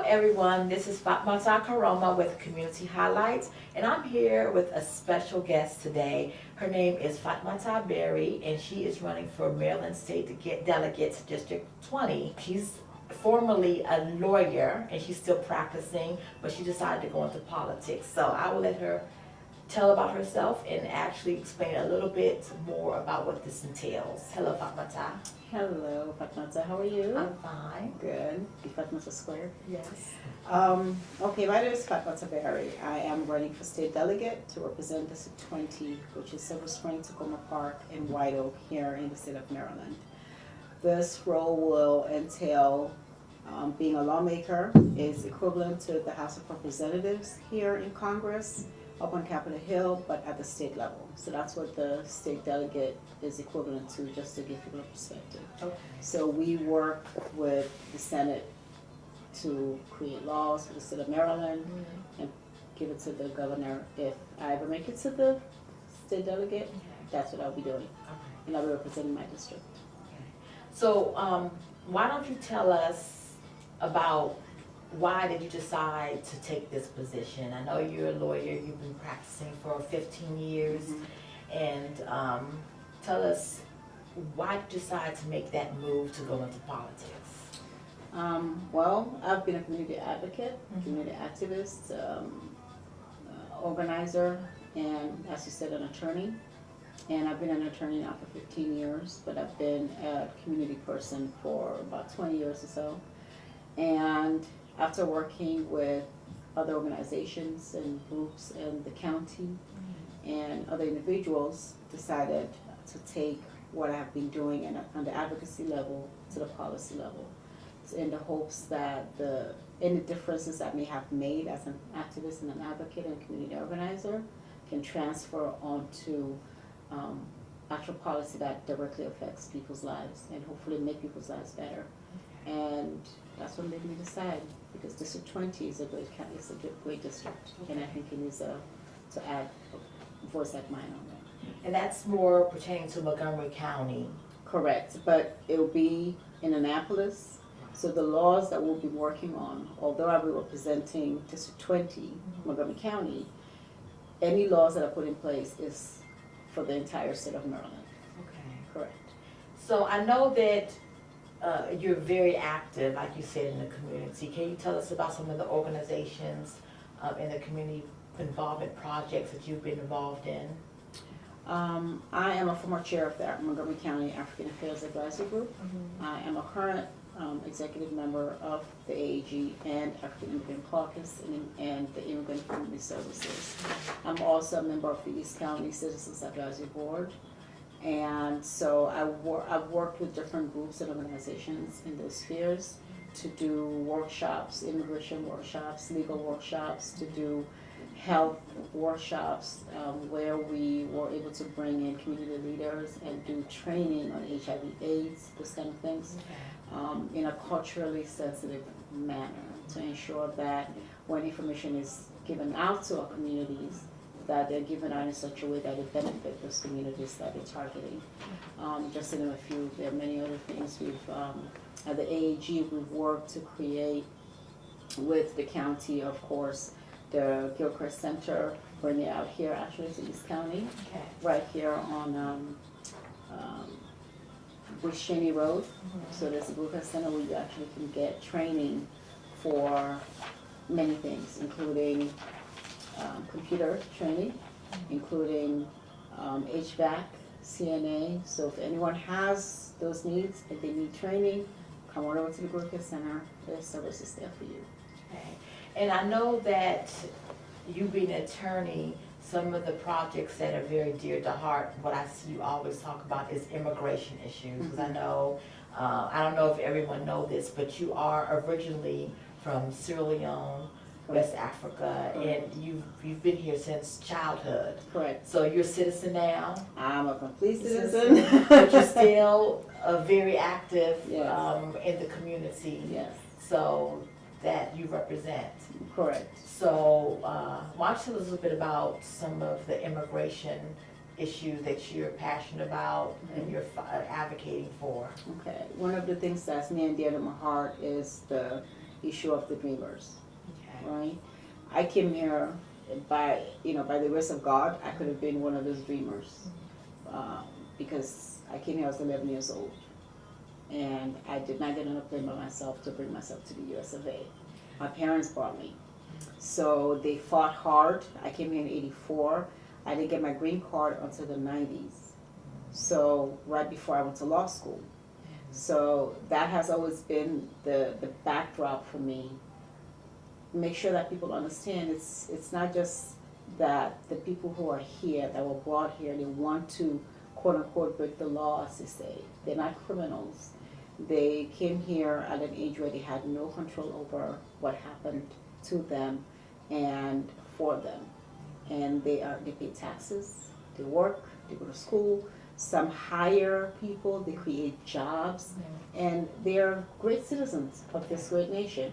everyone, this is Fatmata Koroma with Community Highlights, and I'm here with a special guest today. Her name is Fatmata Barrie, and she is running for Maryland State Delegates District 20. She's formerly a lawyer, and she's still practicing, but she decided to go into politics. So I will let her tell about herself and actually explain a little bit more about what this entails. Hello, Fatmata. Hello, Fatmata. How are you? I'm fine. Good. Be Fatmata squared. Yes. Okay, my name is Fatmata Barrie. I am running for state delegate to represent District 20, which is Silver Spring, Tacoma Park, and White Oak here in the state of Maryland. This role will entail being a lawmaker, is equivalent to the House of Representatives here in Congress, up on Capitol Hill, but at the state level. So that's what the state delegate is equivalent to, just to give people a perspective. Okay. So we work with the Senate to create laws for the state of Maryland and give it to the governor. If I ever make it to the state delegate, that's what I'll be doing. Okay. And I'll be representing my district. Okay. So why don't you tell us about why did you decide to take this position? I know you're a lawyer, you've been practicing for 15 years, and tell us why did you decide to make that move to go into politics? Well, I've been a community advocate, community activist, organizer, and as you said, an attorney. And I've been an attorney now for 15 years, but I've been a community person for about 20 years or so. And after working with other organizations and groups in the county and other individuals, decided to take what I've been doing on the advocacy level to the policy level, in the hopes that any differences I may have made as an activist and an advocate and a community organizer can transfer onto actual policy that directly affects people's lives and hopefully make people's lives better. And that's what made me decide, because District 20 is a great district, and I think it needs to add a voice like mine on that. And that's more pertaining to Montgomery County. Correct, but it will be in Annapolis. So the laws that we'll be working on, although I'll be representing District 20, Montgomery County, any laws that are put in place is for the entire state of Maryland. Okay. Correct. So I know that you're very active, like you said, in the community. Can you tell us about some of the organizations and the community involvement projects that you've been involved in? I am a former chair of the Montgomery County African Affairs Advisory Group. I am a current executive member of the AAG and African Immigrant Caucus and the Immigrant Community Services. I'm also a member of the East County Citizens Advisory Board. And so I've worked with different groups and organizations in those spheres to do workshops, immigration workshops, legal workshops, to do health workshops where we were able to bring in community leaders and do training on HIV/AIDS, those kind of things, in a culturally sensitive manner to ensure that when information is given out to our communities, that they're given out in such a way that it benefits those communities that they're targeting. Just to name a few, there are many other things. At the AAG, we've worked to create, with the county, of course, the Gilchrist Center, bring it out here actually to East County, right here on Bush Cheney Road. So there's a Gilchrist Center where you actually can get training for many things, including computer training, including HVAC, CNA. So if anyone has those needs, if they need training, come on over to the Gilchrist Center. There's services there for you. Okay. And I know that you being an attorney, some of the projects that are very dear to heart, what I see you always talk about is immigration issues. Because I know, I don't know if everyone knows this, but you are originally from Sierra Leone, West Africa, and you've been here since childhood. Correct. So you're a citizen now. I'm a complete citizen. But you're still very active Yes. in the community. Yes. So that you represent. Correct. So why don't you tell us a little bit about some of the immigration issue that you're passionate about and you're advocating for? Okay. One of the things that's near and dear to my heart is the issue of the dreamers, Okay. right? I came here by, by the grace of God. I could have been one of those dreamers, because I came here, I was 11 years old, and I did not get on a plane by myself to bring myself to the US of A. My parents brought me. So they fought hard. I came here in 84. I didn't get my green card until the 90s. So right before I went to law school. So that has always been the backdrop for me. Make sure that people understand it's not just that the people who are here, that were brought here, they want to quote unquote break the law, as they say. They're not criminals. They came here at an age where they had no control over what happened to them and for them. And they pay taxes, they work, they go to school, some hire people, they create jobs, and they're great citizens of this great nation.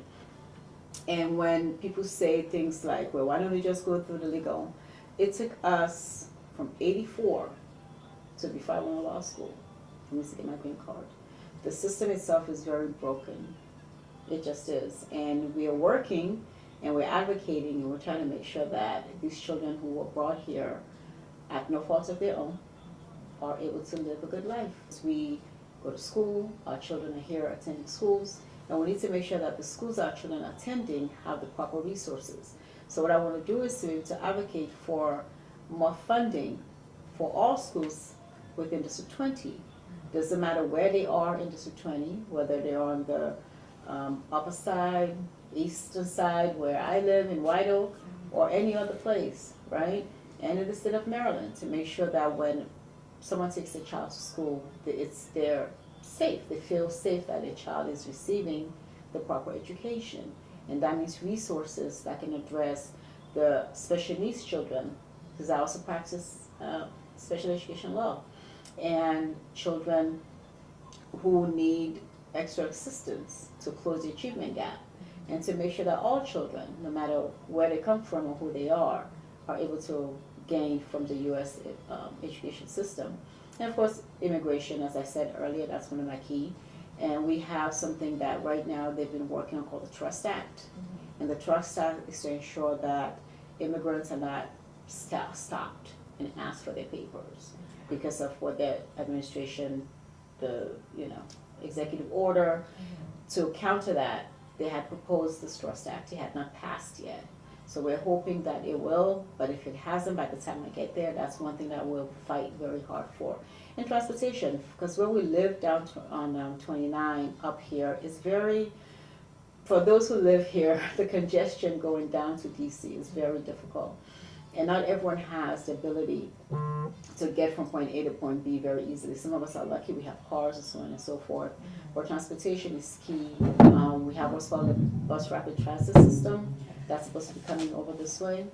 And when people say things like, well, why don't we just go through the legal? It took us from 84 to before I went to law school for me to get my green card. The system itself is very broken. It just is. And we are working and we're advocating and we're trying to make sure that these children who were brought here at no fault of their own are able to live a good life. We go to school, our children are here attending schools, and we need to make sure that the schools our children are attending have the proper resources. So what I want to do is to be able to advocate for more funding for all schools within District 20. Doesn't matter where they are in District 20, whether they're on the upper side, eastern side, where I live in White Oak, or any other place, right? And in the state of Maryland, to make sure that when someone takes their child to school, they're safe. They feel safe that their child is receiving the proper education. And that means resources that can address the special needs children, because I also practice special education law, and children who need extra assistance to close the achievement gap, and to make sure that all children, no matter where they come from or who they are able to gain from the U.S. Education system. And of course, immigration, as I said earlier, that's one of my key. And we have something that right now they've been working on called the Trust Act. And the Trust Act is to ensure that immigrants are not stopped and asked for their papers because of what the administration, the executive order. To counter that, they had proposed this Trust Act. It had not passed yet. So we're hoping that it will, but if it hasn't, by the time I get there, that's one thing that we'll fight very hard for. And transportation, because where we live down on 29 up here is very, for those who live here, the congestion going down to DC is very difficult. And not everyone has the ability to get from point A to point B very easily. Some of us are lucky, we have cars and so on and so forth. But transportation is key. We have what's called the bus rapid transit system that's supposed to be coming over this way.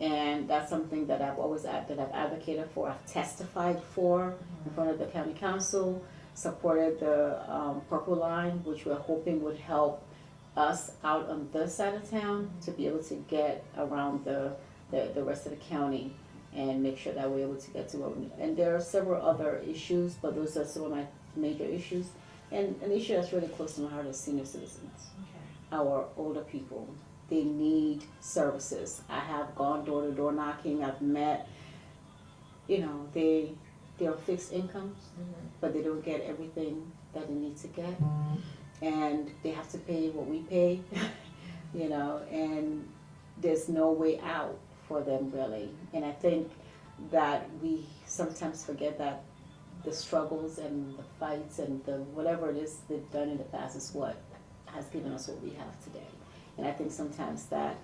And that's something that I've always advocated for, I've testified for in front of the county council, supported the Purple Line, which we're hoping would help us out on this side of town to be able to get around the rest of the county and make sure that we're able to get to where we need. And there are several other issues, but those are some of my major issues. And an issue that's really close to my heart is senior citizens, our older people. They need services. I have gone door to door knocking. I've met, they're on fixed incomes, but they don't get everything that they need to get. And they have to pay what we pay, and there's no way out for them really. And I think that we sometimes forget that the struggles and the fights and the whatever it is they've done in the past is what has given us what we have today. And I think sometimes that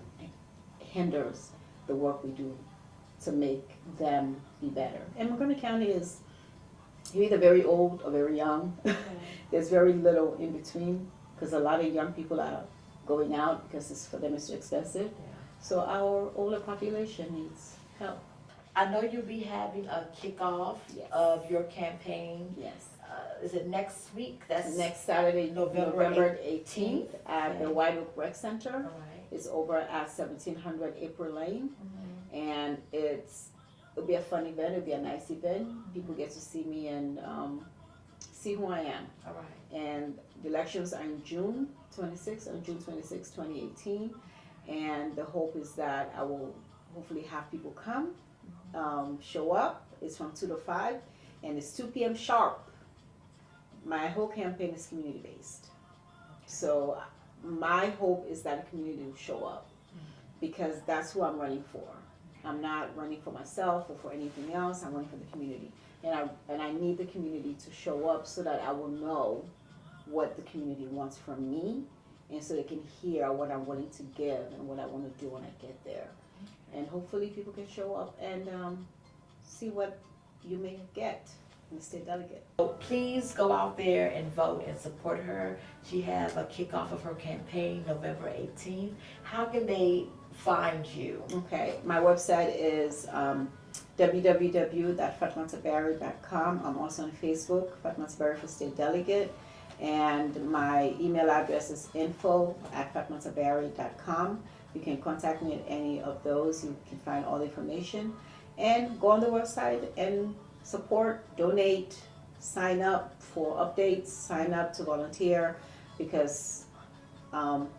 hinders the work we do to make them be better. And Montgomery County is, you're either very old or very young. There's very little in between, because a lot of young people are going out because for them it's too expensive. So our older population needs help. I know you'll be having a kickoff of your campaign. Yes. Is it next week? That's next Saturday, November 18th at the White Oak Rec Center. All right. It's over at 1700 April Lane. And it'll be a fun event. It'll be a nice event. People get to see me and see who I am. All right. And the elections are in June 26, 2018. And the hope is that I will hopefully have people come, show up. It's from 2 to 5, and it's 2 p.m. sharp. My whole campaign is community-based. So my hope is that the community will show up, because that's who I'm running for. I'm not running for myself or for anything else. I'm running for the community. And I need the community to show up so that I will know what the community wants from me, and so they can hear what I'm willing to give and what I want to do when I get there. And hopefully people can show up and see what you may get in the state delegate. So please go out there and vote and support her. She has a kickoff of her campaign November 18th. How can they find you? Okay, my website is www.fatmatabarrie.com. I'm also on Facebook, Fatmata Barrie for State Delegate. And my email address is info@fatmatabarrie.com. You can contact me at any of those. You can find all the information. And go on the website and support, donate, sign up for updates, sign up to volunteer, because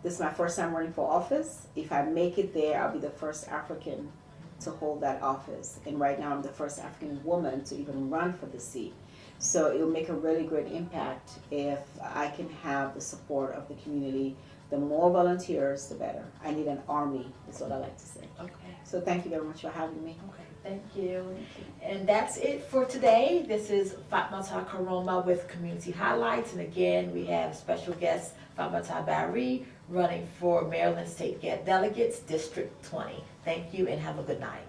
this is my first time running for office. If I make it there, I'll be the first African to hold that office. And right now I'm the first African woman to even run for the seat. So it will make a really great impact if I can have the support of the community. The more volunteers, the better. I need an army, is what I like to say. Okay. So thank you very much for having me. Okay, thank you. And that's it for today. This is Fatmata Koroma with Community Highlights. And again, we have special guest Fatmata Barrie running for Maryland State Delegates, District 20. Thank you and have a good night.